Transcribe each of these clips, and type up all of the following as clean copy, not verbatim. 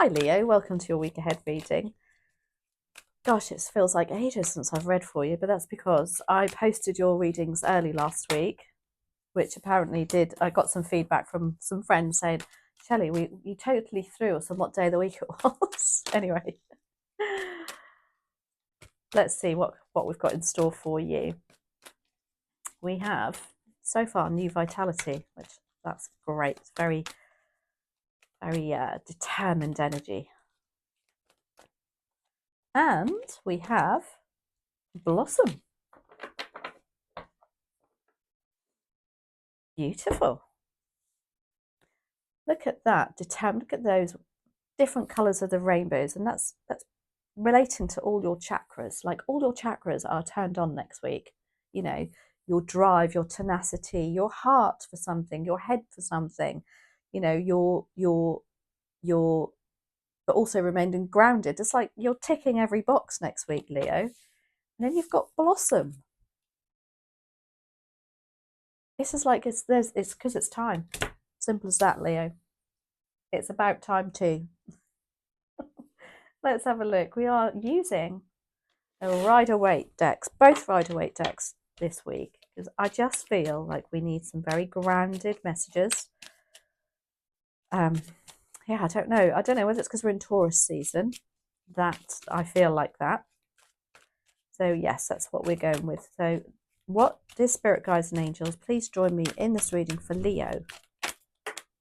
Hi Leo, welcome to your week ahead reading. Gosh, it feels like ages since I've read for you, but that's because I posted your readings early last week, which apparently I got some feedback from some friends saying, Shelley, you totally threw us on what day of the week it was. Anyway, let's see what we've got in store for you. We have, so far, new vitality, which that's great. It's very, very determined energy. And we have blossom. Beautiful. Look at that. Look at those different colours of the rainbows, and that's relating to all your chakras. Like all your chakras are turned on next week. You know, your drive, your tenacity, your heart for something, your head for something. You know, your but also remaining grounded. It's like you're ticking every box next week, Leo. And then you've got blossom. This is like it's because it's time. Simple as that, Leo. It's about time too. Let's have a look. We are using a Ryder Waite decks, both Ryder Waite decks this week, because I just feel like we need some very grounded messages. Yeah, I don't know whether it's because we're in Taurus season that I feel like that. So yes, that's what we're going with. So what, dear spirit guides and angels, please join me in this reading for Leo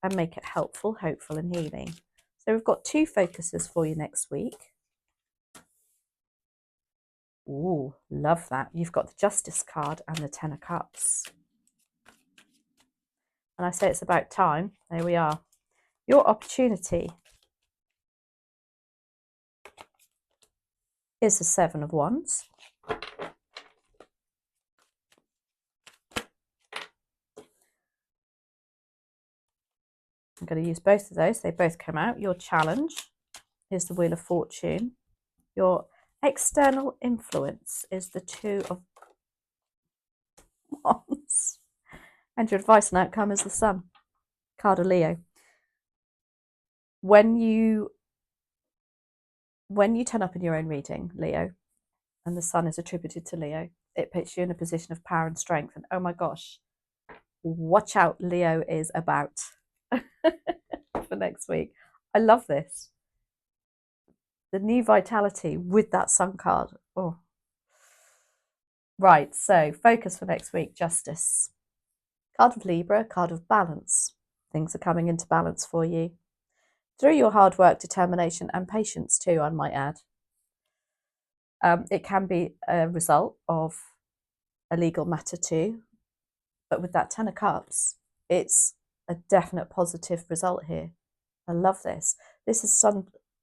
and make it helpful, hopeful and healing. So we've got two focuses for you next week. Ooh, love that. You've got the Justice card and the Ten of Cups. And I say it's about time. There we are. Your opportunity is the Seven of Wands. I'm going to use both of those. They both come out. Your challenge is the Wheel of Fortune. Your external influence is the Two of Wands. And your advice and outcome is the Sun, card of Leo. When you turn up in your own reading, Leo, and the Sun is attributed to Leo, it puts you in a position of power and strength. And oh my gosh, watch out, Leo is about for next week. I love this. The new vitality with that Sun card. Oh. Right, so focus for next week, Justice. Card of Libra, card of balance. Things are coming into balance for you. Through your hard work, determination and patience too, I might add. It can be a result of a legal matter too, but with that Ten of Cups, it's a definite positive result here. I love this. This is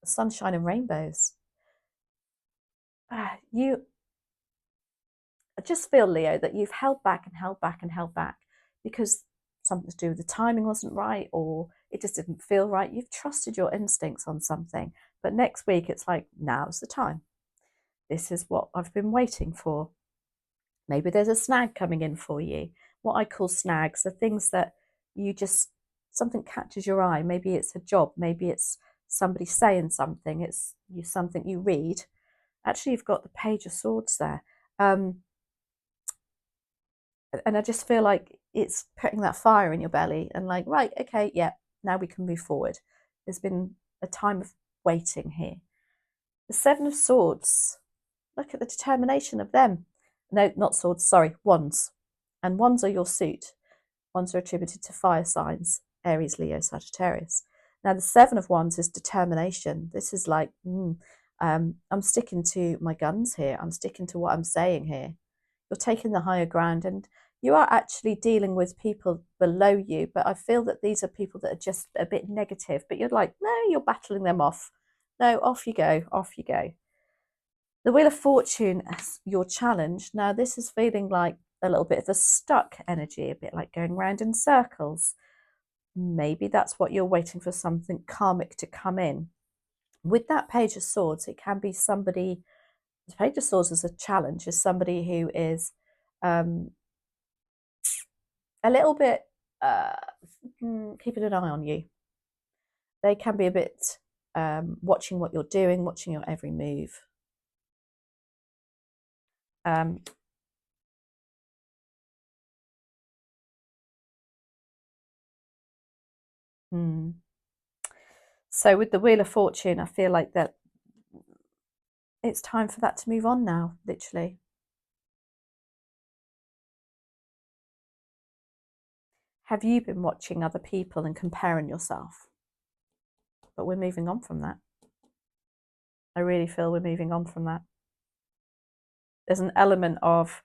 sunshine and rainbows. I just feel, Leo, that you've held back and held back and held back because something to do with the timing wasn't right or it just didn't feel right. You've trusted your instincts on something, but next week it's like, now's the time. This is what I've been waiting for. Maybe there's a snag coming in for you. What I call snags are things that you just, something catches your eye. Maybe it's a job, maybe it's somebody saying something, it's something you read. Actually, you've got the Page of Swords there. And I just feel like it's putting that fire in your belly and like, right, okay, yeah, now we can move forward. There's been a time of waiting here. The Seven of Swords, look at the determination of them. No, not swords, sorry, wands. And wands are your suit. Wands are attributed to fire signs, Aries, Leo, Sagittarius. Now, the Seven of Wands is determination. This is like, I'm sticking to my guns here. I'm sticking to what I'm saying here. You're taking the higher ground and you are actually dealing with people below you. But I feel that these are people that are just a bit negative. But you're like, no, you're battling them off. No, off you go, off you go. The Wheel of Fortune as your challenge. Now, this is feeling like a little bit of a stuck energy, a bit like going round in circles. Maybe that's what you're waiting for, something karmic to come in. With that Page of Swords, it can be somebody, the Page of Swords as a challenge is somebody who is a little bit keeping an eye on you. They can be a bit watching what you're doing, watching your every move. So with the Wheel of Fortune, I feel like that it's time for that to move on now, literally. Have you been watching other people and comparing yourself? But we're moving on from that. I really feel we're moving on from that. There's an element of,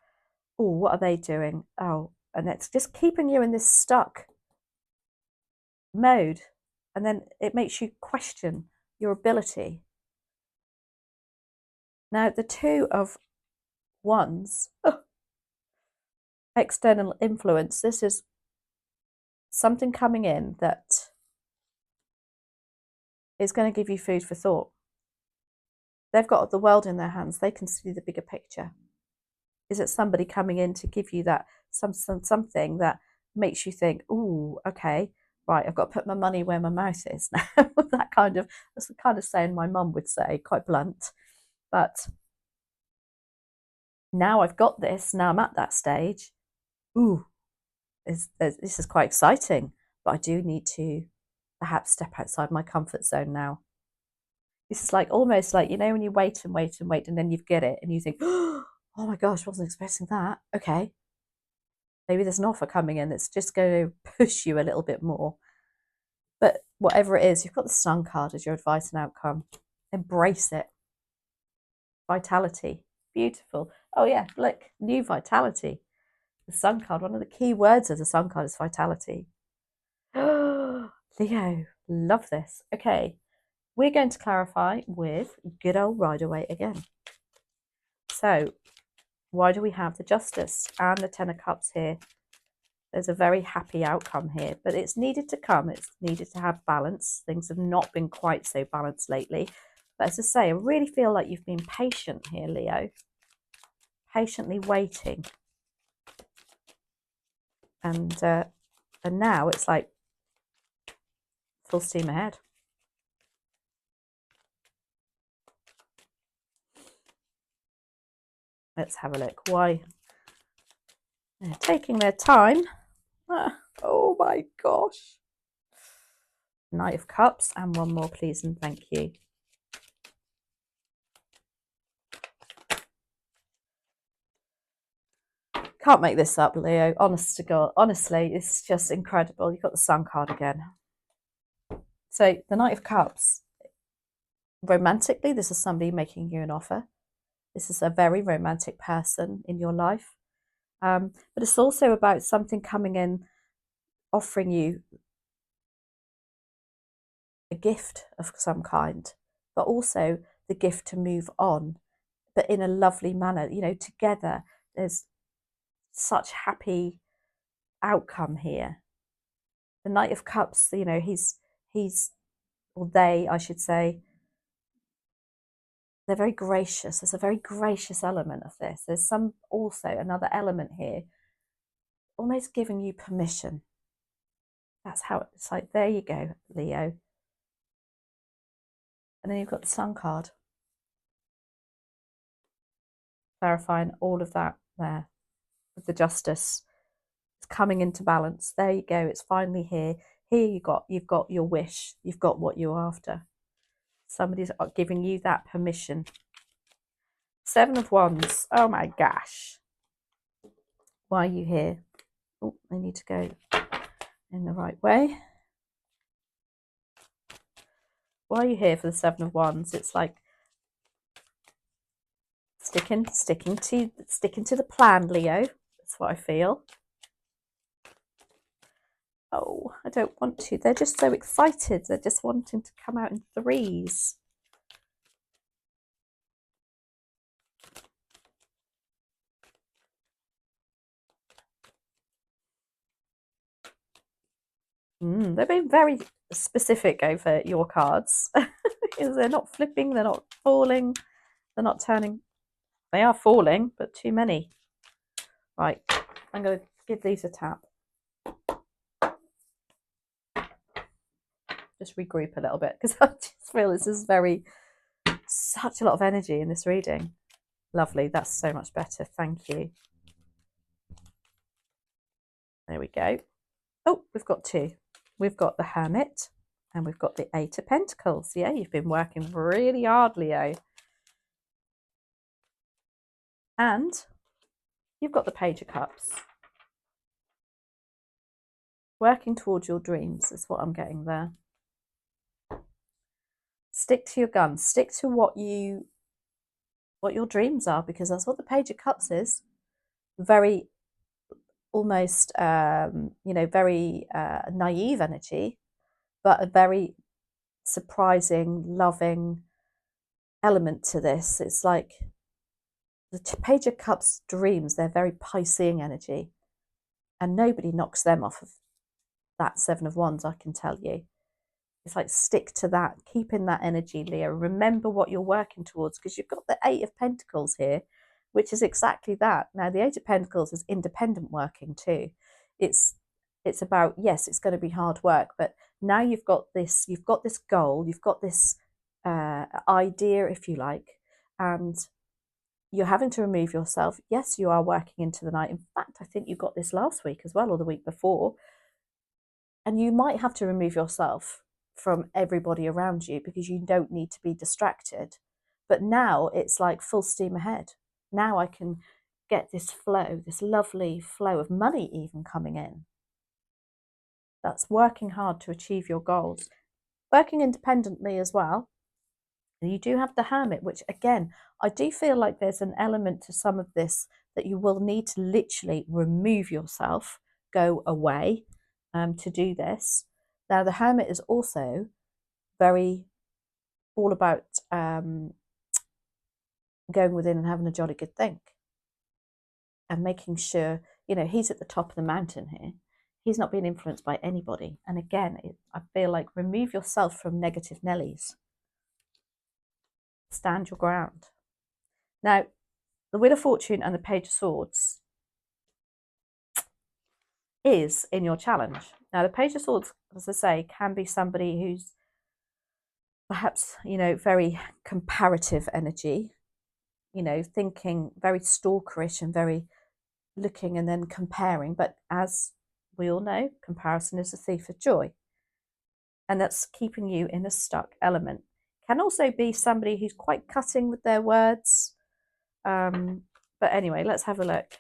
oh, what are they doing? Oh, and it's just keeping you in this stuck mode. And then it makes you question your ability. Now, the Two of Wands, external influence, this is something coming in that is going to give you food for thought. They've got the world in their hands. They can see the bigger picture. Is it somebody coming in to give you that something that makes you think, oh, okay, right, I've got to put my money where my mouth is now. That's the kind of saying my mum would say, quite blunt. But now I've got this, now I'm at that stage. Ooh, this is quite exciting, but I do need to perhaps step outside my comfort zone now. This is like almost like, you know, when you wait and wait and wait and then you get it and you think, oh my gosh, wasn't expecting that. Okay. Maybe there's an offer coming in that's just going to push you a little bit more. But whatever it is, you've got the Sun card as your advice and outcome. Embrace it. Vitality. Beautiful. Oh yeah, look, new vitality. The Sun card, one of the key words of the Sun card is vitality. Leo, love this. Okay, we're going to clarify with good old Ryder Waite again. So, why do we have the Justice and the Ten of Cups here? There's a very happy outcome here, but it's needed to come. It's needed to have balance. Things have not been quite so balanced lately. But as I say, I really feel like you've been patient here, Leo. Patiently waiting. And now it's like full steam ahead. Let's have a look. Why? They're taking their time. Oh my gosh. Knight of Cups and one more, please, and thank you. Can't make this up, Leo. Honest to God. Honestly, it's just incredible. You've got the Sun card again. So the Knight of Cups, romantically, this is somebody making you an offer. This is a very romantic person in your life. But it's also about something coming in, offering you a gift of some kind, but also the gift to move on, but in a lovely manner. You know, together, there's such happy outcome here. The Knight of Cups, you know, he's or they, I should say, they're very gracious. There's a very gracious element of this. There's also another element here, almost giving you permission. That's how it's like, there you go, Leo. And then you've got the Sun card. Clarifying all of that there with the Justice. It's coming into balance. There you go. It's finally here. Here you've got your wish. You've got what you're after. Somebody's giving you that permission. Seven of Wands. Oh my gosh. Why are you here? Oh, I need to go in the right way. Why are you here for the Seven of Wands? It's like sticking to the plan, Leo. That's what I feel. Oh, I don't want to. They're just so excited. They're just wanting to come out in threes. They're being very specific over your cards. They're not flipping, they're not falling, they're not turning. They are falling, but too many. Right, I'm going to give these a tap. just regroup a little bit because I just feel this is such a lot of energy in this reading. Lovely, that's so much better. Thank you. There we go. Oh, we've got two. We've got the Hermit and we've got the Eight of Pentacles. Yeah, you've been working really hard, Leo. And you've got the Page of Cups. Working towards your dreams is what I'm getting there. Stick to your guns. Stick to what your dreams are, because that's what the Page of Cups is. Very, almost, very naive energy, but a very surprising, loving element to this. It's like the Page of Cups dreams, they're very Piscean energy, and nobody knocks them off of that Seven of Wands, I can tell you. It's like, stick to that, keep in that energy, Leo. Remember what you're working towards, because you've got the Eight of Pentacles here, which is exactly that. Now, the Eight of Pentacles is independent working too. It's about, yes, it's going to be hard work, but now you've got this goal, you've got this idea, if you like, and you're having to remove yourself. Yes, you are working into the night. In fact, I think you got this last week as well, or the week before. And you might have to remove yourself from everybody around you because you don't need to be distracted. But now it's like full steam ahead. Now I can get this flow, this lovely flow of money even coming in. That's working hard to achieve your goals. Working independently as well. And you do have the Hermit, which again, I do feel like there's an element to some of this that you will need to literally remove yourself, go away to do this. Now, the Hermit is also very all about going within and having a jolly good think and making sure, he's at the top of the mountain here. He's not being influenced by anybody. And again, I feel like remove yourself from negative Nellies. Stand your ground. Now, the Wheel of Fortune and the Page of Swords is in your challenge. Now, the Page of Swords, as I say, can be somebody who's perhaps, very comparative energy, thinking very stalkerish and very looking and then comparing. But as we all know, comparison is a thief of joy. And that's keeping you in a stuck element. Can also be somebody who's quite cutting with their words. But anyway, let's have a look.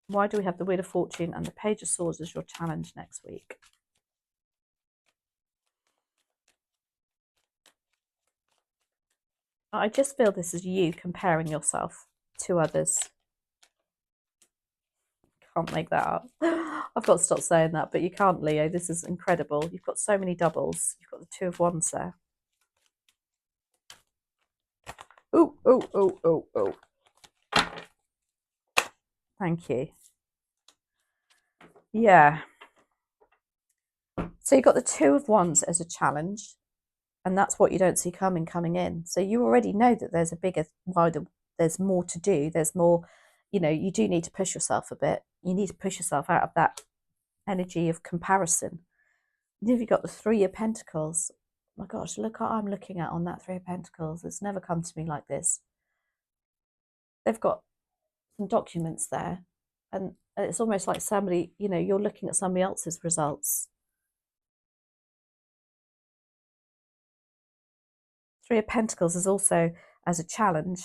Why do we have the Wheel of Fortune and the Page of Swords as your challenge next week? I just feel this is you comparing yourself to others. Can't make that up. I've got to stop saying that, but you can't, Leo. This is incredible. You've got so many doubles. You've got the Two of Wands there. Oh, oh, oh, oh, oh. Thank you. Yeah. So you've got the Two of Wands as a challenge, and that's what you don't see coming in. So you already know that there's a bigger, wider, there's more to do. There's more, you do need to push yourself a bit. You need to push yourself out of that energy of comparison. And if you've got the Three of Pentacles, oh my gosh, look what I'm looking at on that Three of Pentacles. It's never come to me like this. They've got some documents there, and it's almost like somebody, you're looking at somebody else's results. Three of Pentacles is also, as a challenge,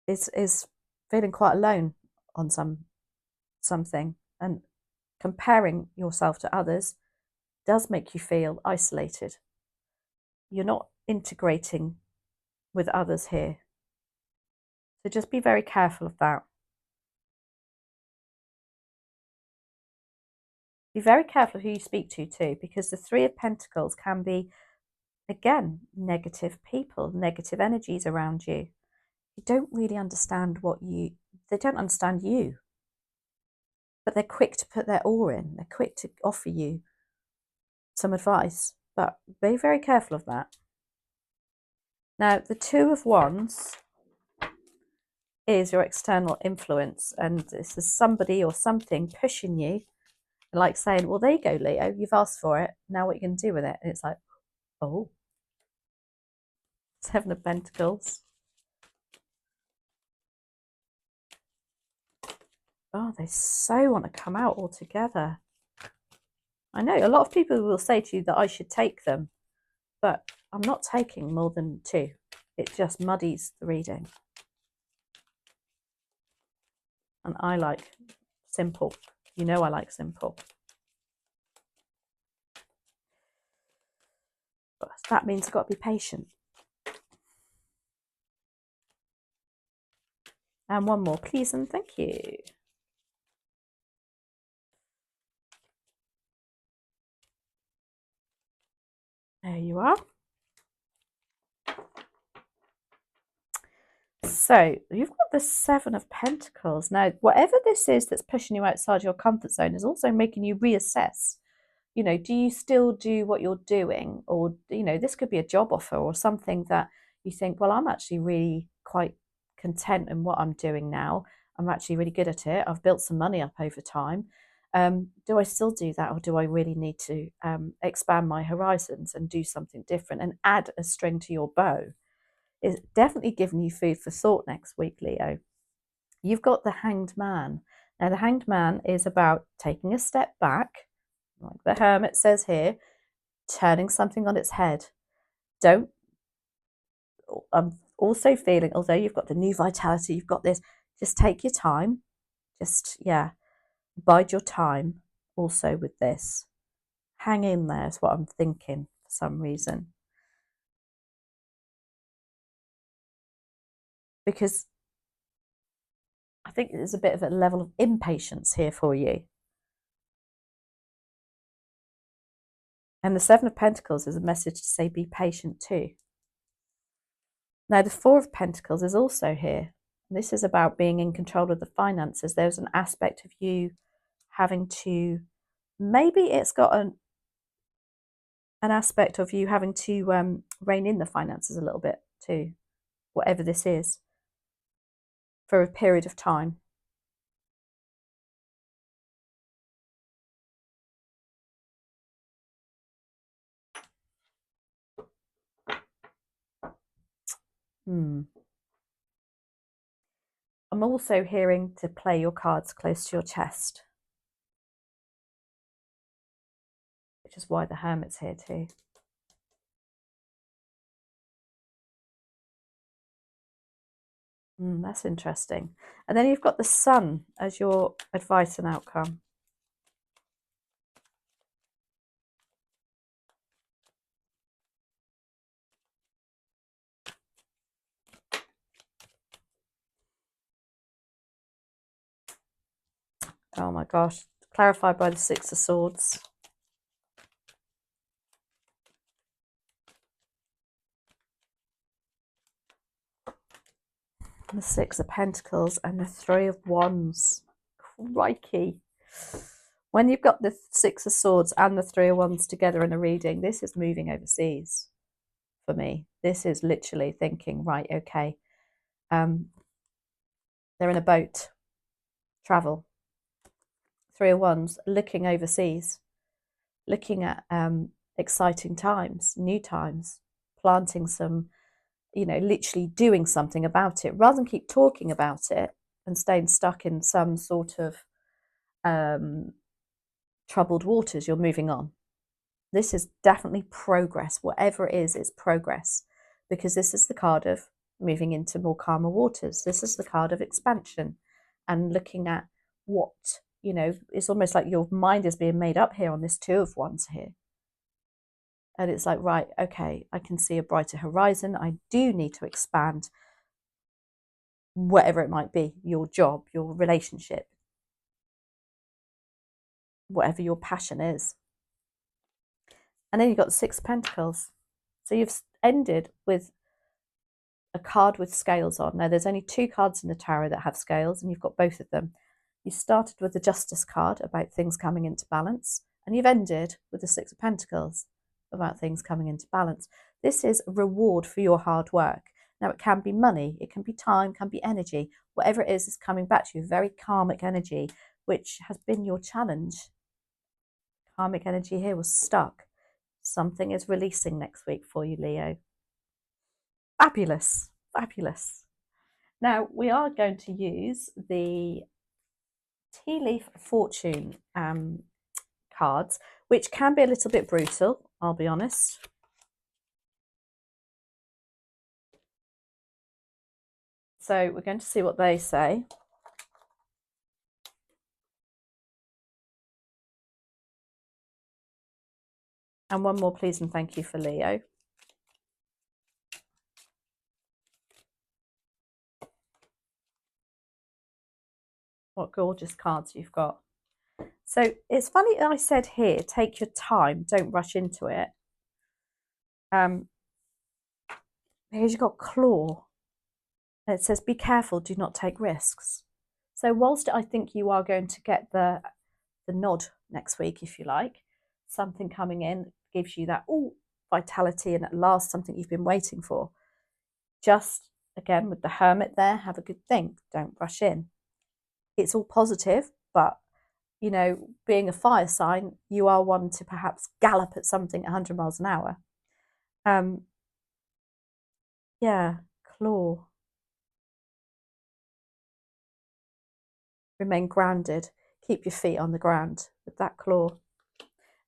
is feeling quite alone on something, and comparing yourself to others does make you feel isolated. You're not integrating with others here. So just be very careful of that. Be very careful who you speak to too, because the Three of Pentacles can be, again, negative people, negative energies around you. You don't really understand they don't understand you. But they're quick to put their oar in. They're quick to offer you some advice. But be very careful of that. Now, the Two of Wands is your external influence. And this is somebody or something pushing you Like saying, well, there you go, Leo, you've asked for it. Now what are you going to do with it? And it's like, oh, Seven of Pentacles. Oh, they so want to come out all together. I know a lot of people will say to you that I should take them, but I'm not taking more than two. It just muddies the reading. And I like simple. You know I like simple. But that means I've got to be patient. And one more, please and thank you. There you are. So you've got the Seven of Pentacles. Now, whatever this is that's pushing you outside your comfort zone is also making you reassess. You know, do you still do what you're doing? Or, you know, this could be a job offer or something that you think, well, I'm actually really quite content in what I'm doing now. I'm actually really good at it. I've built some money up over time. Do I still do that, or do I really need to expand my horizons and do something different and add a string to your bow? It's definitely giving you food for thought next week, Leo. You've got the Hanged Man. Now, the Hanged Man is about taking a step back, like the Hermit says here, turning something on its head. I'm also feeling, although you've got the new vitality, you've got this, just take your time. Just, yeah, bide your time also with this. Hang in there is what I'm thinking for some reason. Because I think there's a bit of a level of impatience here for you. And the Seven of Pentacles is a message to say be patient too. Now, the Four of Pentacles is also here. This is about being in control of the finances. There's an aspect of you having to, maybe it's got an aspect of you having to rein in the finances a little bit too, whatever this is, for a period of time. I'm also hearing to play your cards close to your chest, which is why the Hermit's here too. That's interesting. And then you've got the Sun as your advice and outcome. Oh my gosh, clarified by the Six of Swords. And the Six of Pentacles and the Three of Wands. Crikey. When you've got the Six of Swords and the Three of Wands together in a reading, this is moving overseas for me. This is literally thinking, right, okay, they're in a boat, travel. Three of Wands, looking overseas, looking at exciting times, new times, planting some, you know, literally doing something about it rather than keep talking about it and staying stuck in some sort of troubled waters. You're moving on. This is definitely progress. Whatever it is, it's progress, because this is the card of moving into more calmer waters. This is the card of expansion and looking at what, you know, it's almost like your mind is being made up here on this Two of Wands here. And it's like, right, okay, I can see a brighter horizon. I do need to expand whatever it might be, your job, your relationship, whatever your passion is. And then you've got the Six of Pentacles. So you've ended with a card with scales on. Now, there's only two cards in the tarot that have scales, and you've got both of them. You started with the Justice card about things coming into balance, and you've ended with the Six of Pentacles about things coming into balance. This is reward for your hard work. Now, it can be money, it can be time, it can be energy. Whatever it is coming back to you, very karmic energy, which has been your challenge Karmic energy here was stuck. Something is releasing next week for you, Leo. Fabulous, fabulous. Now, we are going to use the tea leaf fortune cards, which can be a little bit brutal, I'll be honest. So we're going to see what they say. And one more please and thank you for Leo. What gorgeous cards you've got. So it's funny I said here, take your time, don't rush into it. Here's you've got claw. And it says, be careful, do not take risks. So whilst I think you are going to get the nod next week, if you like, something coming in gives you that vitality and at last something you've been waiting for. Just, again, with the hermit there, have a good think. Don't rush in. It's all positive, but, you know, being a fire sign, you are one to perhaps gallop at something at 100 miles an hour. Yeah, claw. Remain grounded. Keep your feet on the ground with that claw.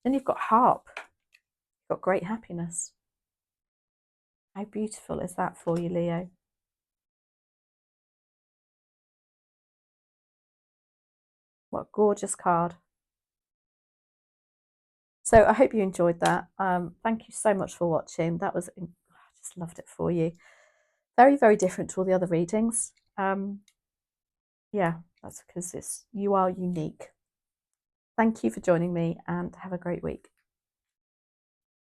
Then you've got harp. You've got great happiness. How beautiful is that for you, Leo? What a gorgeous card. So I hope you enjoyed that. Thank you so much for watching. That was, I just loved it for you. Very, very different to all the other readings. Yeah, that's because you are unique. Thank you for joining me and have a great week.